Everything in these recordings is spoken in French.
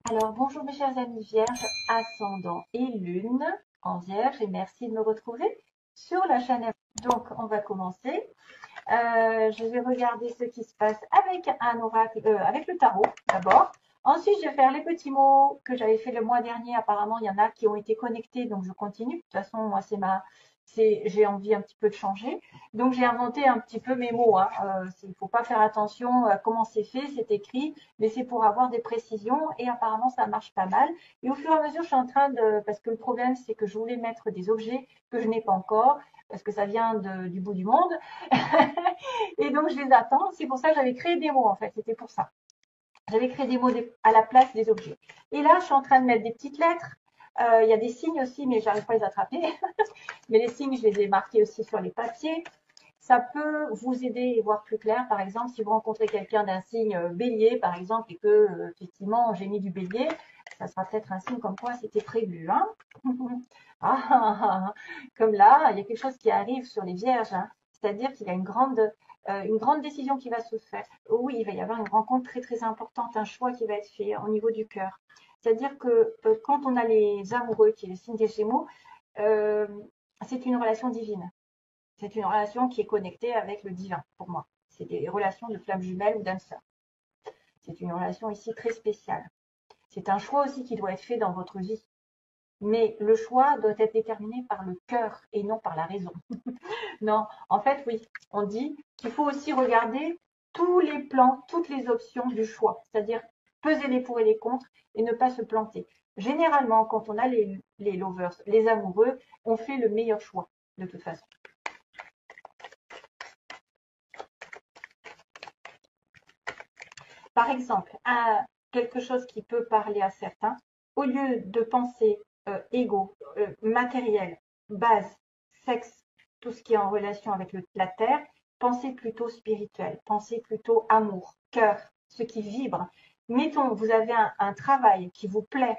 Alors, bonjour mes chers amis vierges, ascendant et lune en vierge et merci de me retrouver sur la chaîne. Donc, on va commencer. Je vais regarder ce qui se passe avec un oracle, avec le tarot d'abord. Ensuite, je vais faire les petits mots que j'avais fait le mois dernier. Apparemment, il y en a qui ont été connectés, donc je continue. De toute façon, moi, j'ai envie un petit peu de changer. Donc, j'ai inventé un petit peu mes mots. Hein. Il ne faut pas faire attention à comment c'est fait, c'est écrit, mais c'est pour avoir des précisions. Et apparemment, ça marche pas mal. Et au fur et à mesure, je suis en train de, parce que le problème, c'est que je voulais mettre des objets que je n'ai pas encore, parce que ça vient du bout du monde. Et donc, je les attends. C'est pour ça que j'avais créé des mots, en fait. C'était pour ça. J'avais créé des mots à la place des objets. Et là, je suis en train de mettre des petites lettres. Il y a des signes aussi, mais j'arrive pas à les attraper. Mais les signes, je les ai marqués aussi sur les papiers. Ça peut vous aider à voir plus clair. Par exemple, si vous rencontrez quelqu'un d'un signe bélier, par exemple, et que, effectivement, j'ai mis du bélier, ça sera peut-être un signe comme quoi c'était prévu. Hein. Comme là, il y a quelque chose qui arrive sur les vierges. Hein. C'est-à-dire qu'il y a une grande décision qui va se faire. Oui, il va y avoir une rencontre très très importante, un choix qui va être fait au niveau du cœur. C'est-à-dire que quand on a les amoureux, qui est le signe des Gémeaux, euh, c'est une relation divine. C'est une relation qui est connectée avec le divin, pour moi. C'est des relations de flammes jumelles ou d'âme sœur. C'est une relation ici très spéciale. C'est un choix aussi qui doit être fait dans votre vie. Mais le choix doit être déterminé par le cœur et non par la raison. Non, en fait, oui, on dit qu'il faut aussi regarder tous les plans, toutes les options du choix, c'est-à-dire peser les pour et les contre et ne pas se planter. Généralement, quand on a les lovers, les amoureux, on fait le meilleur choix, de toute façon. Par exemple, quelque chose qui peut parler à certains, au lieu de penser égo, matériel, base, sexe, tout ce qui est en relation avec la terre, pensez plutôt spirituel, pensez plutôt amour, cœur, ce qui vibre. Mettons, vous avez un travail qui vous plaît,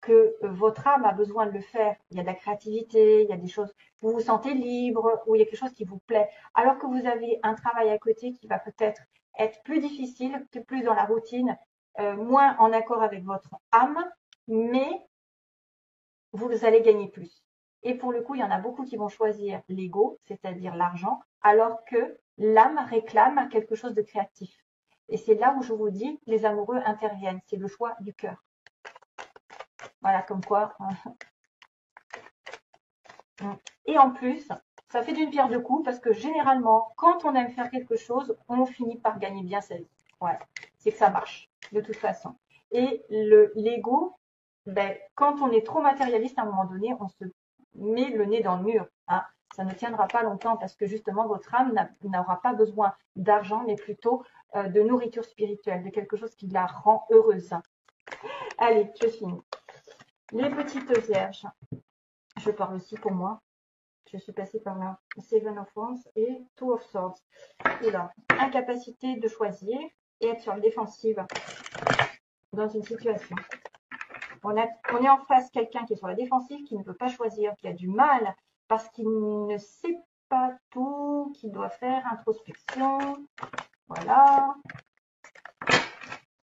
que votre âme a besoin de le faire. Il y a de la créativité, il y a des choses, vous vous sentez libre, ou il y a quelque chose qui vous plaît. Alors que vous avez un travail à côté qui va peut-être être plus difficile, plus dans la routine, moins en accord avec votre âme, mais vous allez gagner plus. Et pour le coup, il y en a beaucoup qui vont choisir l'ego, c'est-à-dire l'argent, alors que l'âme réclame quelque chose de créatif. Et c'est là où je vous dis, les amoureux interviennent. C'est le choix du cœur. Voilà, comme quoi. Et en plus, ça fait d'une pierre deux coups parce que généralement, quand on aime faire quelque chose, on finit par gagner bien sa vie. Voilà, c'est que ça marche de toute façon. Et l'ego, ben, quand on est trop matérialiste à un moment donné, on se met le nez dans le mur. Hein. Ça ne tiendra pas longtemps parce que justement, votre âme n'aura pas besoin d'argent, mais plutôt de nourriture spirituelle, de quelque chose qui la rend heureuse. Allez, je finis. Les petites vierges, je parle aussi pour moi. Je suis passée par là. Seven of Wands et Two of Swords. Et là, incapacité de choisir et être sur le défensive dans une situation. On est en face quelqu'un qui est sur la défensive, qui ne peut pas choisir, qui a du mal parce qu'il ne sait pas tout, qui doit faire introspection. Voilà.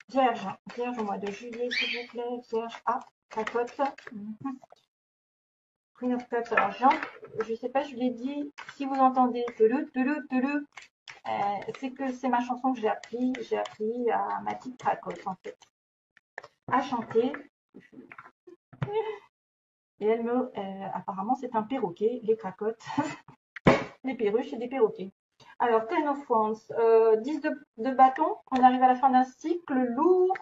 Vierge, Vierge au mois de juillet, s'il vous plaît. Vierge, capote. Queen of Cups. Alors, Jean, je ne sais pas, je l'ai dit, si vous entendez c'est que c'est ma chanson que j'ai appris à ma petite cracotte en fait, à chanter. Et apparemment c'est un perroquet, les cracottes, les perruches et des perroquets. Alors, Ten of Wands, 10 de bâton, on arrive à la fin d'un cycle lourd.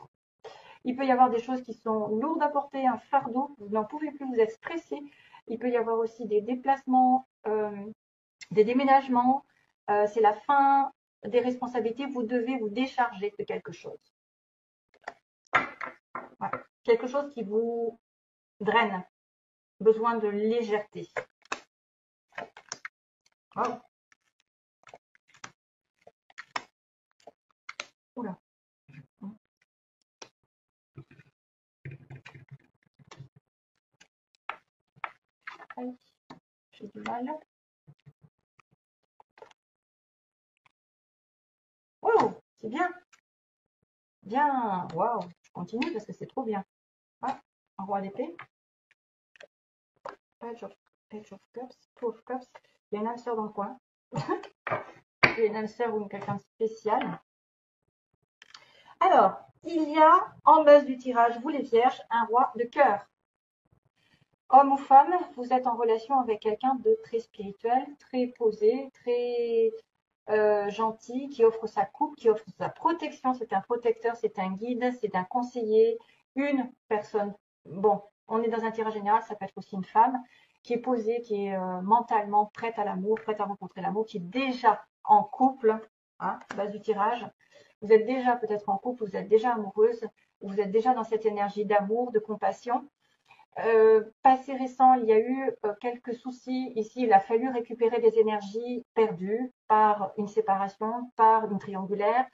Il peut y avoir des choses qui sont lourdes à porter, un fardeau, vous n'en pouvez plus, vous êtes stressé. Il peut y avoir aussi des déplacements, des déménagements. C'est la fin des responsabilités, vous devez vous décharger de quelque chose. Ouais. Quelque chose qui vous draine, besoin de légèreté. Oh. Oula. Aïe, j'ai du mal. Oh, c'est bien. Bien. Waouh. continue parce que c'est trop bien. Ah, un roi d'épée. Page of Cups, Two of Cups. Il y a une âme sœur dans le coin. Il y a une âme sœur ou quelqu'un de spécial. Alors, il y a en base du tirage, vous les vierges, un roi de cœur. Homme ou femme, vous êtes en relation avec quelqu'un de très spirituel, très posé, très gentil, qui offre sa coupe, qui offre sa protection. C'est un protecteur, c'est un guide, c'est un conseiller, une personne. Bon, on est dans un tirage général, ça peut être aussi une femme qui est posée, qui est mentalement prête à l'amour, prête à rencontrer l'amour, qui est déjà en couple, hein, base du tirage. Vous êtes déjà peut-être en couple, vous êtes déjà amoureuse, vous êtes déjà dans cette énergie d'amour, de compassion. Passé récent, il y a eu quelques soucis. Ici, il a fallu récupérer des énergies perdues par une séparation, par une triangulaire,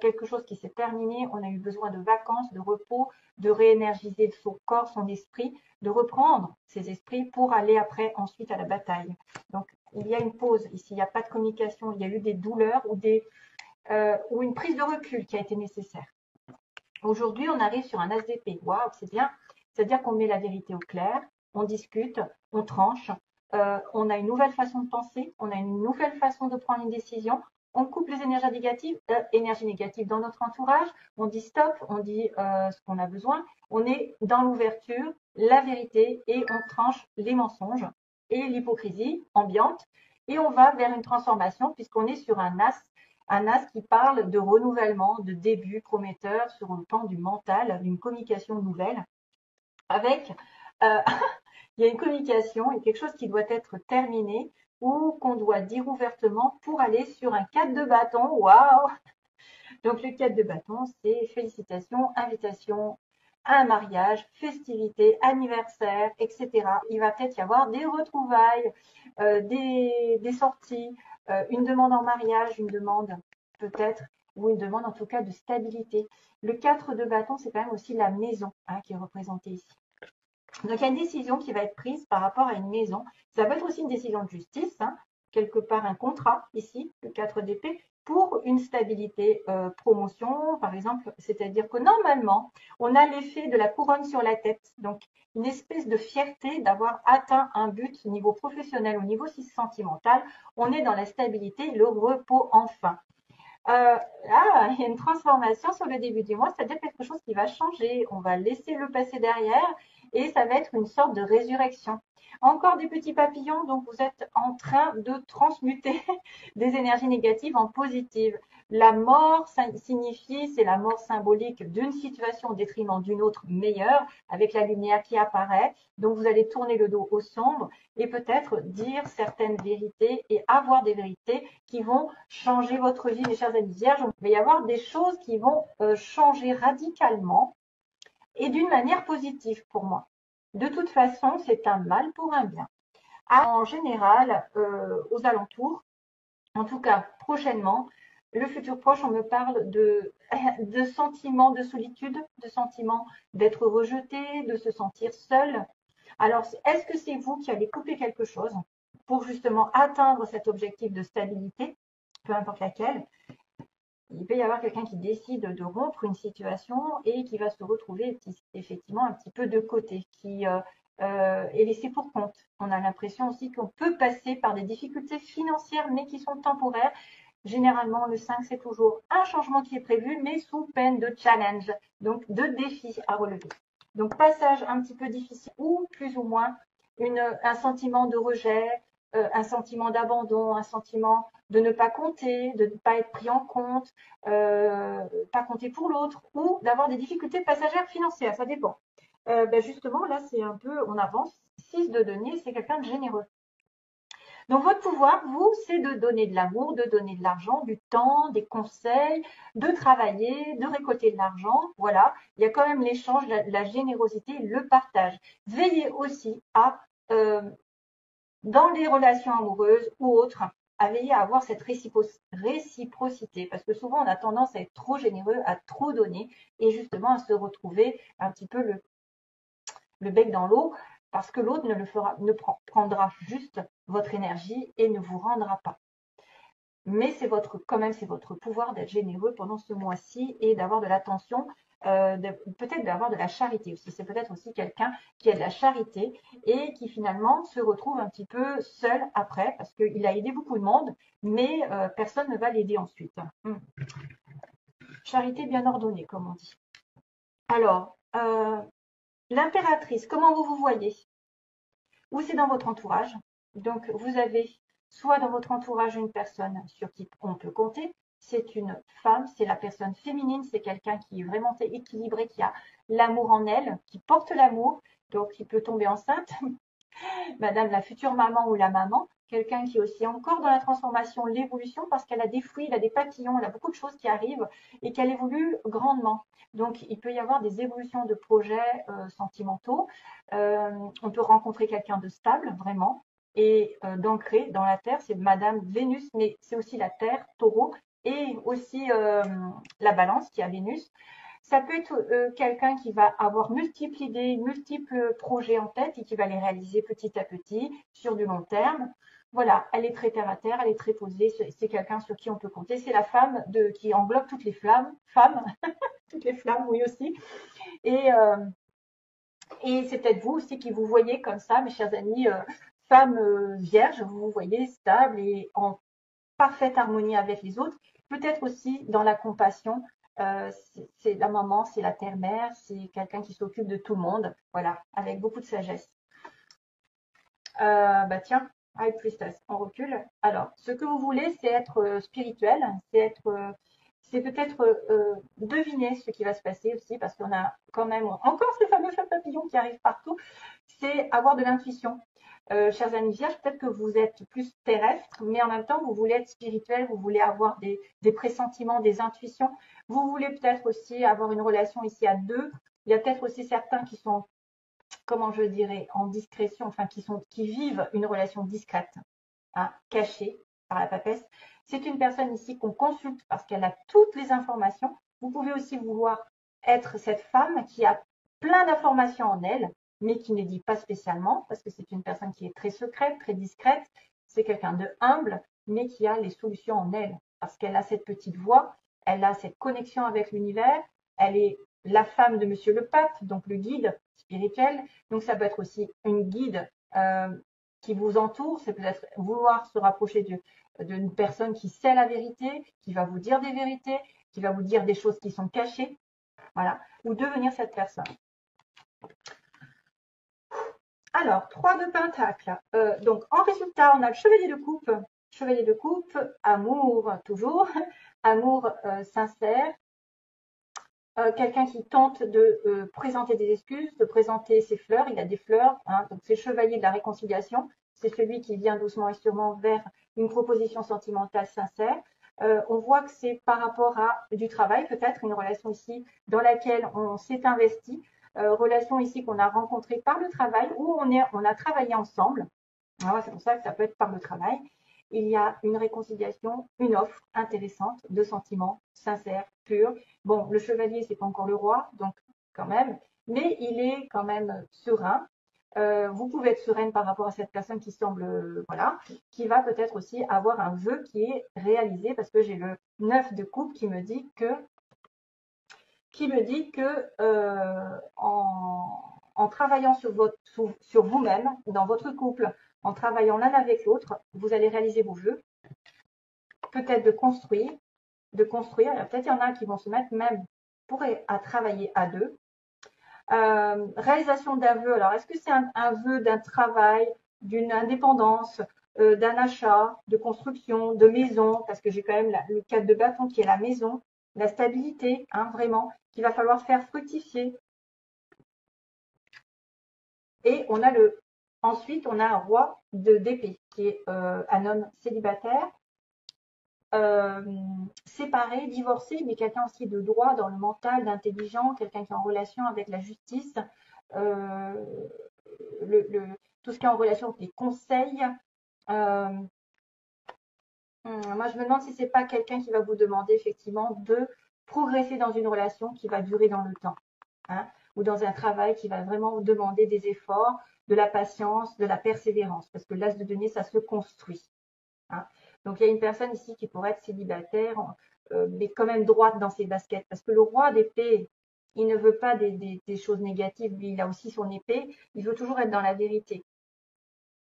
quelque chose qui s'est terminé. On a eu besoin de vacances, de repos, de réénergiser son corps, son esprit, de reprendre ses esprits pour aller après, ensuite à la bataille. Donc, il y a une pause ici. Il n'y a pas de communication. Il y a eu des douleurs ou une prise de recul qui a été nécessaire. Aujourd'hui, on arrive sur un as d'épée. Waouh, c'est bien. C'est-à-dire qu'on met la vérité au clair, on discute, on tranche, on a une nouvelle façon de penser, on a une nouvelle façon de prendre une décision, on coupe les énergies négatives dans notre entourage, on dit stop, on dit ce qu'on a besoin, on est dans l'ouverture, la vérité et on tranche les mensonges et l'hypocrisie ambiante et on va vers une transformation puisqu'on est sur un as qui parle de renouvellement, de début prometteur sur le plan du mental, d'une communication nouvelle avec, il y a une communication et quelque chose qui doit être terminé ou qu'on doit dire ouvertement pour aller sur un 4 de bâton. Waouh! Donc le 4 de bâton, c'est félicitations, invitation à un mariage, festivité, anniversaire, etc. Il va peut-être y avoir des retrouvailles, des sorties, une demande en mariage, une demande peut-être, ou une demande en tout cas de stabilité. Le 4 de bâton, c'est quand même aussi la maison qui est représentée ici. Donc, il y a une décision qui va être prise par rapport à une maison. Ça peut être aussi une décision de justice, quelque part un contrat, ici, le 4 d'épée, pour une stabilité promotion, par exemple. C'est-à-dire que normalement, on a l'effet de la couronne sur la tête. Donc, une espèce de fierté d'avoir atteint un but au niveau professionnel, au niveau sentimental. On est dans la stabilité, le repos enfin. Il y a une transformation sur le début du mois, c'est-à-dire quelque chose qui va changer. On va laisser le passé derrière et ça va être une sorte de résurrection. Encore des petits papillons, donc vous êtes en train de transmuter des énergies négatives en positives. La mort signifie, c'est la mort symbolique d'une situation au détriment d'une autre meilleure, avec la lumière qui apparaît. Donc vous allez tourner le dos au sombre et peut-être dire certaines vérités et avoir des vérités qui vont changer votre vie, mes chers amis vierges. Il va y avoir des choses qui vont changer radicalement et d'une manière positive pour moi. De toute façon, c'est un mal pour un bien. En général, aux alentours, en tout cas prochainement, le futur proche, on me parle de sentiments de solitude, de sentiments d'être rejeté, de se sentir seul. Alors, est-ce que c'est vous qui allez couper quelque chose pour justement atteindre cet objectif de stabilité, peu importe laquelle? Il peut y avoir quelqu'un qui décide de rompre une situation et qui va se retrouver effectivement un petit peu de côté, qui est laissé pour compte. On a l'impression aussi qu'on peut passer par des difficultés financières, mais qui sont temporaires. Généralement, le 5, c'est toujours un changement qui est prévu, mais sous peine de challenge, donc de défi à relever. Donc, passage un petit peu difficile ou plus ou moins un sentiment de rejet, un sentiment d'abandon, un sentiment de ne pas compter, de ne pas être pris en compte, pas compter pour l'autre, ou d'avoir des difficultés passagères financières, ça dépend. Justement, là, c'est un peu, on avance. 6 de denier, c'est quelqu'un de généreux. Donc, votre pouvoir, vous, c'est de donner de l'amour, de donner de l'argent, du temps, des conseils, de travailler, de récolter de l'argent. Voilà, il y a quand même l'échange, la générosité, le partage. Veillez aussi à, dans les relations amoureuses ou autres, à veiller à avoir cette réciprocité. Parce que souvent, on a tendance à être trop généreux, à trop donner et justement à se retrouver un petit peu le bec dans l'eau parce que l'autre ne prendra juste votre énergie et ne vous rendra pas. Mais c'est quand même, c'est votre pouvoir d'être généreux pendant ce mois-ci et d'avoir de l'attention, peut-être d'avoir de la charité aussi. C'est peut-être aussi quelqu'un qui a de la charité et qui finalement se retrouve un petit peu seul après parce qu'il a aidé beaucoup de monde, mais personne ne va l'aider ensuite. Charité bien ordonnée, comme on dit. Alors, l'impératrice, comment vous vous voyez? Ou c'est dans votre entourage. Donc, vous avez soit dans votre entourage une personne sur qui on peut compter. C'est une femme, c'est la personne féminine, c'est quelqu'un qui est vraiment équilibré, qui a l'amour en elle, qui porte l'amour, donc qui peut tomber enceinte. Madame la future maman ou la maman, quelqu'un qui est aussi encore dans la transformation, l'évolution, parce qu'elle a des fruits, elle a des papillons, elle a beaucoup de choses qui arrivent et qu'elle évolue grandement. Donc, il peut y avoir des évolutions de projets sentimentaux. On peut rencontrer quelqu'un de stable, vraiment, et d'ancré dans la Terre. C'est Madame Vénus, mais c'est aussi la Terre, Taureau, et aussi la Balance qui a Vénus. Ça peut être quelqu'un qui va avoir multiples idées, multiples projets en tête et qui va les réaliser petit à petit sur du long terme. Voilà, elle est très terre à terre, elle est très posée, c'est quelqu'un sur qui on peut compter. C'est la femme qui englobe toutes les femmes, toutes les flammes, oui aussi. Et, euh, et c'est peut-être vous aussi qui vous voyez comme ça, mes chers amis, femme vierge, vous vous voyez stable et en parfaite harmonie avec les autres. Peut-être aussi dans la compassion, c'est la maman, c'est la terre-mère, c'est quelqu'un qui s'occupe de tout le monde, voilà, avec beaucoup de sagesse. Bah tiens, High Priestess, on recule. Alors, ce que vous voulez, c'est être spirituel, c'est peut-être deviner ce qui va se passer aussi, parce qu'on a quand même encore ces fameux papillons qui arrivent partout. C'est avoir de l'intuition. Chers amis vierges, peut-être que vous êtes plus terrestre, mais en même temps, vous voulez être spirituel, vous voulez avoir des pressentiments, des intuitions. Vous voulez peut-être aussi avoir une relation ici à deux. Il y a peut-être aussi certains qui sont, comment je dirais, en discrétion, enfin qui vivent une relation discrète, hein, cachée par la papesse. C'est une personne ici qu'on consulte parce qu'elle a toutes les informations. Vous pouvez aussi vouloir être cette femme qui a plein d'informations en elle, mais qui ne dit pas spécialement, parce que c'est une personne qui est très secrète, très discrète. C'est quelqu'un de humble, mais qui a les solutions en elle, parce qu'elle a cette petite voix, elle a cette connexion avec l'univers, elle est la femme de Monsieur le Pape, donc le guide spirituel. Donc ça peut être aussi une guide qui vous entoure, c'est peut-être vouloir se rapprocher d'une personne qui sait la vérité, qui va vous dire des vérités, qui va vous dire des choses qui sont cachées, voilà, ou devenir cette personne. Alors, 3 de Pentacle. Donc, en résultat, on a le chevalier de coupe, amour toujours, amour sincère, quelqu'un qui tente de présenter des excuses, de présenter ses fleurs. Il a des fleurs, hein, donc c'est chevalier de la réconciliation. C'est celui qui vient doucement et sûrement vers une proposition sentimentale sincère. On voit que c'est par rapport à du travail, peut-être une relation ici dans laquelle on s'est investi, relation ici qu'on a rencontrée par le travail, où on a travaillé ensemble. Alors, c'est pour ça que ça peut être par le travail. Il y a une réconciliation, une offre intéressante de sentiments sincères, purs. Bon, le chevalier, c'est pas encore le roi, donc quand même, mais il est quand même serein. Vous pouvez être sereine par rapport à cette personne qui semble, voilà, qui va peut-être aussi avoir un vœu qui est réalisé, parce que j'ai le 9 de coupe qui me dit que en travaillant sur vous-même, dans votre couple, en travaillant l'un avec l'autre, vous allez réaliser vos vœux, peut-être de construire. Peut-être il y en a qui vont se mettre même à travailler à deux. Réalisation d'un vœu. Alors, est-ce que c'est un vœu d'un travail, d'une indépendance, d'un achat, de construction, de maison, parce que j'ai quand même le 4 de bâton qui est la maison, la stabilité, hein, vraiment, qu'il va falloir faire fructifier. Et ensuite, on a un roi d'épée, qui est un homme célibataire, séparé, divorcé, mais quelqu'un aussi de droit dans le mental, d'intelligent, quelqu'un qui est en relation avec la justice, tout ce qui est en relation avec les conseils. Moi, je me demande si c'est pas quelqu'un qui va vous demander effectivement de progresser dans une relation qui va durer dans le temps, hein, ou dans un travail qui va vraiment vous demander des efforts, de la patience, de la persévérance, parce que l'as de denier, ça se construit. Hein. Donc, il y a une personne ici qui pourrait être célibataire, mais quand même droite dans ses baskets. Parce que le roi d'épée, il ne veut pas des choses négatives. Lui, il a aussi son épée. Il veut toujours être dans la vérité.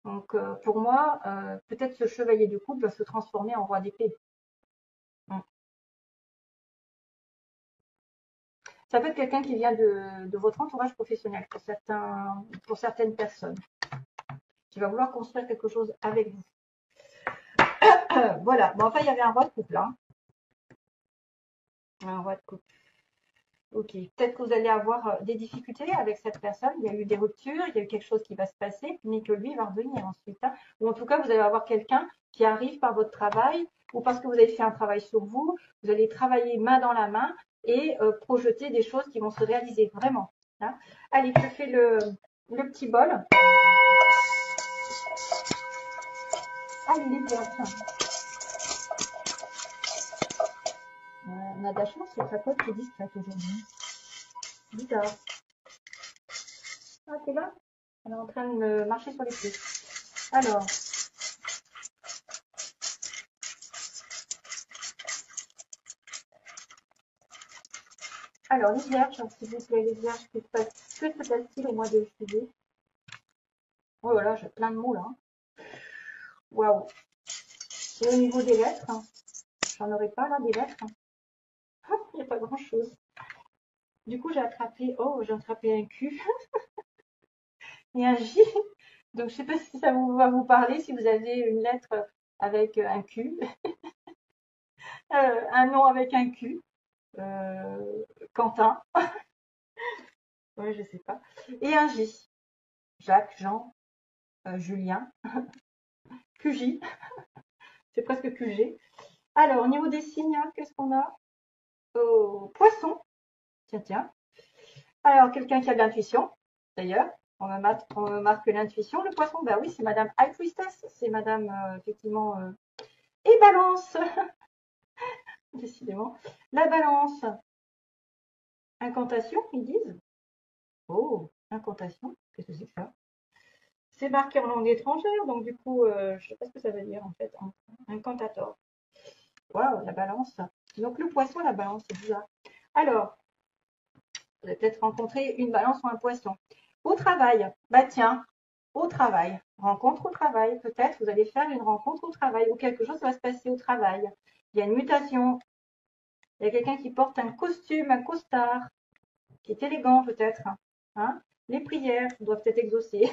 Donc, pour moi, peut-être ce chevalier de coupe va se transformer en roi d'épée. Ça peut être quelqu'un qui vient de votre entourage professionnel pour certaines personnes, qui va vouloir construire quelque chose avec vous. Voilà. Bon, enfin, il y avait un roi de couple, hein. Un roi de couple. Ok. Peut-être que vous allez avoir des difficultés avec cette personne. Il y a eu des ruptures, il y a eu quelque chose qui va se passer, mais que lui va revenir ensuite, hein. Ou en tout cas, vous allez avoir quelqu'un qui arrive par votre travail ou parce que vous avez fait un travail sur vous. Vous allez travailler main dans la main et projeter des choses qui vont se réaliser vraiment, hein. Allez, je fais le petit bol. Allez, les bien. On a de la chance, c'est sa pote qui est discrète aujourd'hui. Bizarre. Ah, t'es là? Elle est en train de me marcher sur les pieds. Alors. Alors, les vierges, s'il vous plaît, les vierges, que se passe-t-il au mois de juillet? Oh là là, j'ai plein de mots là. Waouh. Et au niveau des lettres, j'en aurais pas là, des lettres. Il n'y a pas grand-chose. Du coup, j'ai attrapé un Q et un J. Donc, je ne sais pas si ça va vous parler, si vous avez une lettre avec un Q, un nom avec un Q, Quentin, ouais, je sais pas, et un J, Jacques, Jean, Julien, QJ, c'est presque QG. Alors, au niveau des signes, qu'est-ce qu'on a? Poisson, tiens. Alors, quelqu'un qui a de l'intuition, d'ailleurs, on me marque l'intuition. Le poisson, ben oui, c'est Madame High Priestess, c'est Madame, effectivement, et Balance, décidément. La Balance, incantation, ils disent. Oh, incantation, qu'est-ce que c'est que ça? C'est marqué en langue étrangère, donc du coup, je ne sais pas ce que ça veut dire en fait. Incantator. Waouh, la balance. Donc le poisson, la balance, c'est bizarre. Alors, vous avez peut-être rencontré une balance ou un poisson. Au travail, bah tiens, au travail, rencontre au travail, peut-être vous allez faire une rencontre au travail ou quelque chose va se passer au travail. Il y a une mutation, il y a quelqu'un qui porte un costume, un costard, qui est élégant peut-être, hein. Les prières doivent être exaucées.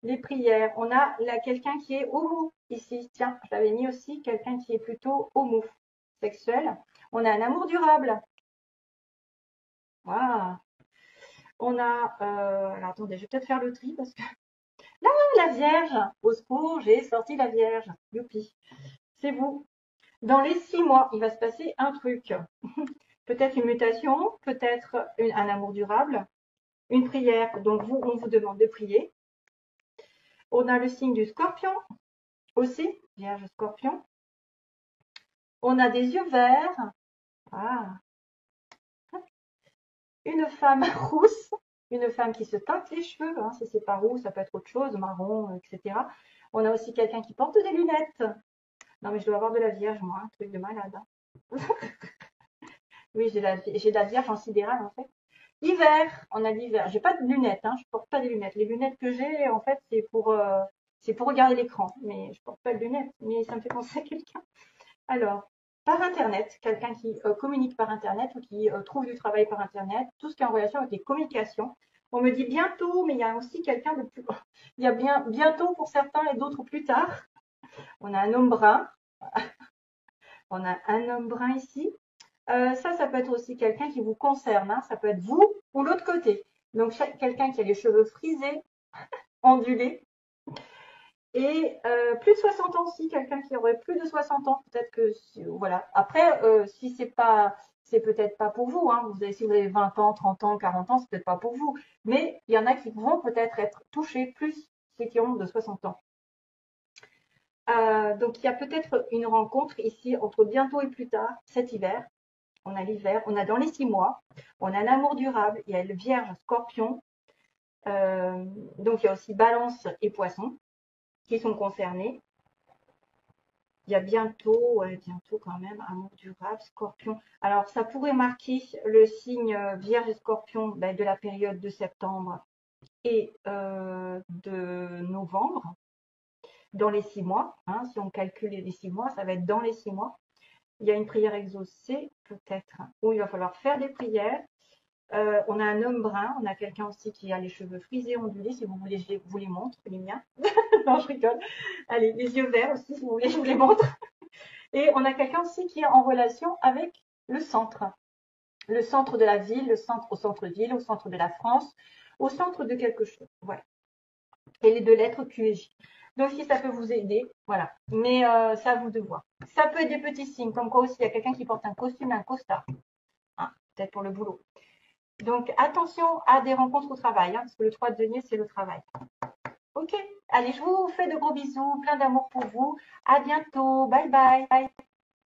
Les prières, on a là quelqu'un qui est homo ici, tiens, je l'avais mis aussi, quelqu'un qui est plutôt homosexuel. On a un amour durable. Waouh. On a, alors attendez, je vais peut-être faire le tri parce que là, la Vierge, au secours, j'ai sorti la Vierge. Youpi, c'est vous. Dans les 6 mois, il va se passer un truc. Peut-être une mutation, peut-être un amour durable, une prière. Donc vous, on vous demande de prier. On a le signe du Scorpion aussi, Vierge Scorpion. On a des yeux verts. Ah. Une femme rousse, une femme qui se teinte les cheveux, hein, si c'est pas roux, ça peut être autre chose, marron, etc. On a aussi quelqu'un qui porte des lunettes. Non mais je dois avoir de la Vierge, moi, un truc de malade, hein. Oui, j'ai la Vierge en sidéral en fait. Hiver, on a l'hiver. J'ai pas de lunettes, hein, je porte pas des lunettes. Les lunettes que j'ai, en fait, c'est pour regarder l'écran, mais je porte pas de lunettes. Mais ça me fait penser à quelqu'un. Alors, par Internet, quelqu'un qui communique par Internet ou qui trouve du travail par Internet, tout ce qui est en relation avec les communications. On me dit bientôt, mais il y a aussi quelqu'un de plus. Il y a bien bientôt pour certains et d'autres plus tard. On a un homme brun. On a un homme brun ici. Ça peut être aussi quelqu'un qui vous concerne, hein. Ça peut être vous ou l'autre côté. Donc, quelqu'un qui a les cheveux frisés, ondulés. Et plus de 60 ans aussi, quelqu'un qui aurait plus de 60 ans, peut-être que voilà. Après, si c'est peut-être pas pour vous, hein. Si vous avez 20 ans, 30 ans, 40 ans, c'est peut-être pas pour vous. Mais il y en a qui vont peut-être être touchés plus ceux qui ont de 60 ans. Donc il y a peut-être une rencontre ici entre bientôt et plus tard, cet hiver. On a l'hiver, on a dans les 6 mois, on a l'amour durable, il y a le Vierge, Scorpion. Donc il y a aussi Balance et Poisson qui sont concernés. Il y a bientôt, ouais, bientôt quand même, amour durable, Scorpion. Alors, ça pourrait marquer le signe Vierge et Scorpion ben, de la période de septembre et de novembre, dans les 6 mois. Hein, si on calcule les 6 mois, ça va être dans les 6 mois. Il y a une prière exaucée, peut-être, où il va falloir faire des prières. On a un homme brun, on a quelqu'un aussi qui a les cheveux frisés, ondulés, si vous voulez, je vous les montre, les miens. Non, je rigole. Allez, les yeux verts aussi, si vous voulez, je vous les montre. Et on a quelqu'un aussi qui est en relation avec le centre. Le centre de la ville, le centre au centre-ville, au centre de la France, au centre de quelque chose. Voilà. Et les 2 lettres Q et J. Donc, si ça peut vous aider, voilà. Mais c'est à vous de voir. Ça peut être des petits signes, comme quoi aussi, il y a quelqu'un qui porte un costume, un costard. Hein, peut-être pour le boulot. Donc, attention à des rencontres au travail, hein, parce que le 3 de denier, c'est le travail. Ok, allez, je vous fais de gros bisous, plein d'amour pour vous. À bientôt, bye bye.